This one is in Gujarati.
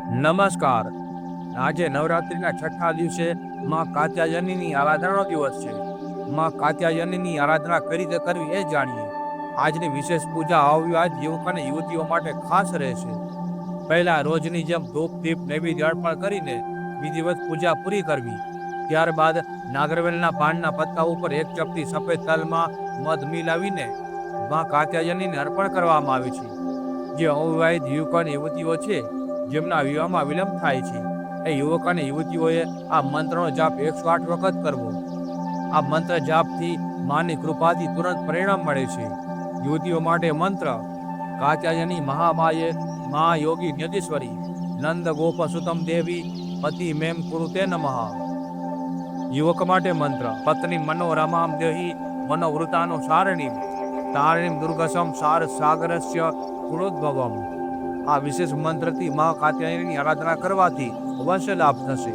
નમસ્કાર. આજે નવરાત્રિના છઠ્ઠા દિવસે માં કાત્યાયનીની આરાધનાનો દિવસ છે. માં કાત્યાયનીની આરાધના કઈ રીતે કરવી એ જાણીએ. આજની વિશેષ પૂજા અવિવાહિત યુવક અને યુવતીઓ માટે ખાસ રહેશે. પહેલા રોજની જેમ ધૂપ દીપ નૈવેદ્ય અર્પણ કરીને વિધિવત પૂજા પૂરી કરવી. ત્યારબાદ નાગરવેલના પાનના પત્તા ઉપર એક ચપટી સફેદ તલમાં મધ મિલાવીને માં કાત્યાયનીને અર્પણ કરવામાં આવે છે. જે અવિવાહિત યુવક અને યુવતીઓ છે જેમના વિવાહમાં વિલંબ થાય છે, એ યુવક અને યુવતીઓએ આ મંત્રનો જાપ 108 વખત કરવો. આ મંત્ર જાપથી માની કૃપાથી તુરંત પરિણામ મળે છે. યુવતીઓ માટે મંત્ર: કાત્યાયની મહામાયે મા યોગી ન્યતીશ્વરી નંદ ગોપ સુતમ દેવી પતિ મેમ કુરુતે નમઃ. યુવક માટે મંત્ર: પત્ની મનોરમામ દેહી મનોવૃતાનુસારિણીમ તારિણીમ દુર્ગસમ સાર સાગરસ્ય કુળોદ્ભવમ. આ વિશેષ મંત્રથી મા કાત્યાયનીની આરાધના કરવાથી અવશ્ય લાભ થશે.